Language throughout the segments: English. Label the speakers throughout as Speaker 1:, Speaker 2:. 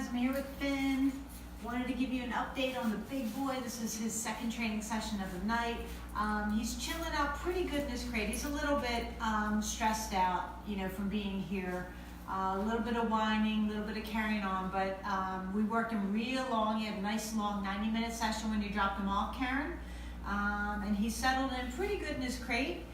Speaker 1: I'm here with Phinn. Wanted to give you an update on the big boy. This is his second training session of the night. He's chilling out pretty good in his crate. He's a little bit stressed out, from being here. A little bit of whining, a little bit of carrying on, but we worked him real long. He had a nice long 90-minute session when you dropped him off, Karen. And he settled in pretty good in his crate.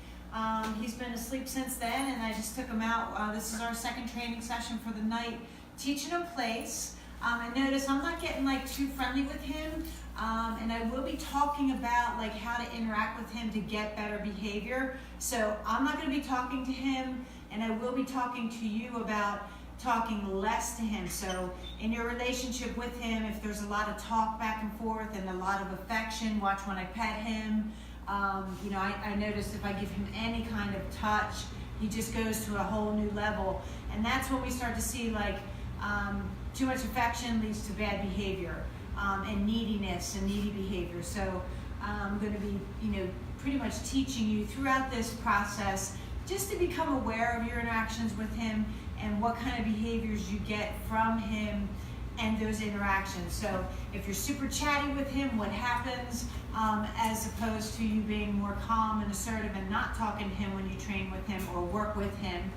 Speaker 1: He's been asleep since then, and I just took him out. This is our second training session for the night, teaching him place. And notice I'm not getting too friendly with him, and I will be talking about how to interact with him to get better behavior. So I'm not going to be talking to him, and I will be talking to you about talking less to him. So in your relationship with him, if there's a lot of talk back and forth and a lot of affection, watch when I pet him. I noticed if I give him any kind of touch, he just goes to a whole new level. And that's when we start to see too much affection leads to bad behavior and neediness and needy behavior. So I'm going to be, pretty much teaching you throughout this process just to become aware of your interactions with him and what kind of behaviors you get from him and those interactions. So if you're super chatty with him, what happens as opposed to you being more calm and assertive and not talking to him when you train with him or work with him,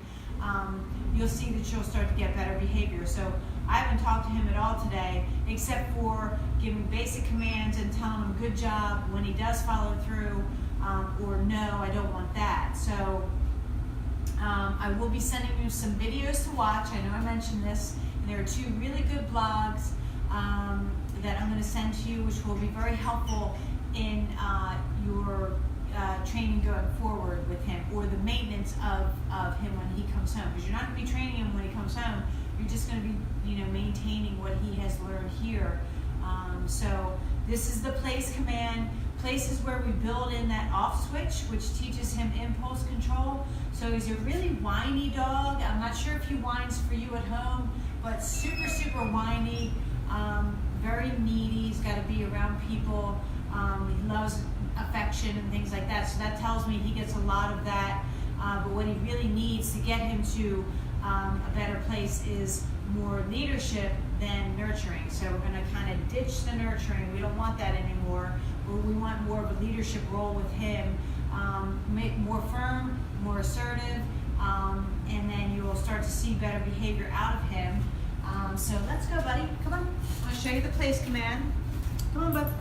Speaker 1: you'll see that you'll start to get better behavior. So I haven't talked to him at all today, except for giving basic commands and telling him good job when he does follow through, or no, I don't want that. So I will be sending you some videos to watch. I know I mentioned this, and there are two really good blogs that I'm going to send to you, which will be very helpful in your training going forward with him, or the maintenance of him when he comes home. Because you're not going to be training him when he comes home. You're just going to be, maintaining what he has learned here. So this is the place command. Place is where we build in that off switch, which teaches him impulse control. So he's a really whiny dog. I'm not sure if he whines for you at home, but super, super whiny, very needy. He's got to be around people. He loves affection and things like that. So that tells me he gets a lot of that. But what he really needs to get him to a better place is more leadership than nurturing. So we're going to kind of ditch the nurturing. We don't want that anymore. We want more of a leadership role with him, make more firm, more assertive, and then you will start to see better behavior out of him. So let's go, buddy. Come on. I'll show you the place command. Come on, bud.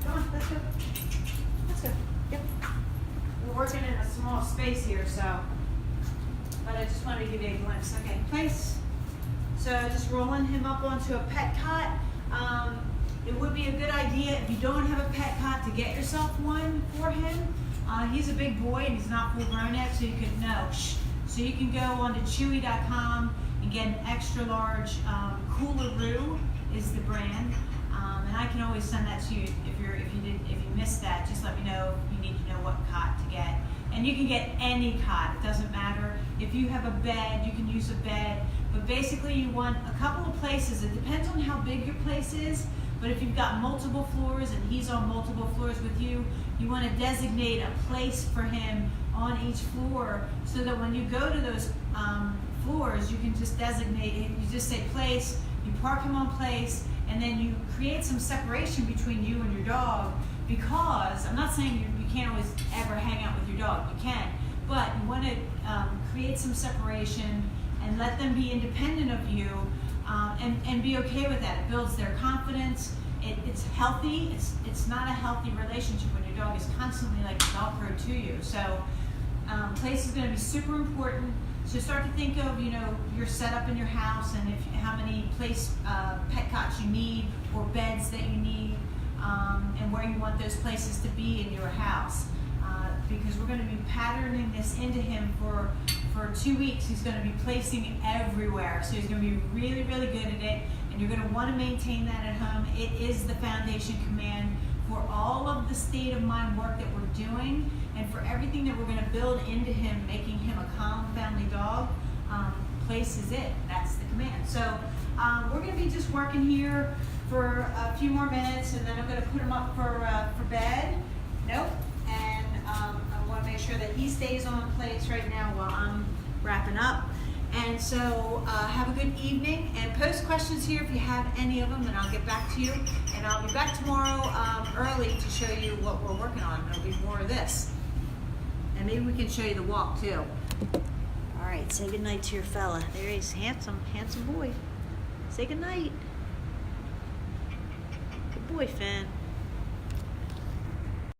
Speaker 1: Come on, let's go. Let's go. Yep. We're working in a small space here, but I just wanted to give you a glimpse. Okay, place. So just rolling him up onto a pet cot. It would be a good idea if you don't have a pet cot to get yourself one for him. He's a big boy and he's not full grown yet, so you can So you can go onto chewy.com and get an extra large Coolaroo is the brand, and I can always send that to you if you missed that. Just let me know if you need to know what cot to get. And you can get any cot, it doesn't matter. If you have a bed, you can use a bed. But basically you want a couple of places. It depends on how big your place is, but if you've got multiple floors and he's on multiple floors with you, you want to designate a place for him on each floor so that when you go to those floors, you can just designate it. You just say place, you park him on place, and then you create some separation between you and your dog, because I'm not saying you can't always ever hang out with your dog. You can, but you want to create some separation and let them be independent of you, and be okay with that. It builds their confidence. It's healthy. It's not a healthy relationship when your dog is constantly Velcro to you. So place is going to be super important. So start to think of your setup in your house and how many pet cots you need or beds that you need, and where you want those places to be in your house. Because we're going to be patterning this into him for 2 weeks. He's going to be placing everywhere. So he's going to be really, really good at it. And you're going to want to maintain that at home. It is the foundation command for all of the state of mind work that we're doing, and for everything that we're going to build into him, making him a calm family dog. Place is it. That's the command. So we're going to be just working here for a few more minutes, and then I'm going to put him up for bed. Nope. And I want to make sure that he stays on place right now while I'm wrapping up. And so have a good evening, and post questions here if you have any of them, and I'll get back to you. And I'll be back tomorrow early to show you what we're working on. There'll be more of this. And maybe we can show you the walk too. All right, say goodnight to your fella. There he is, handsome boy. Say goodnight. Good boy, Finn.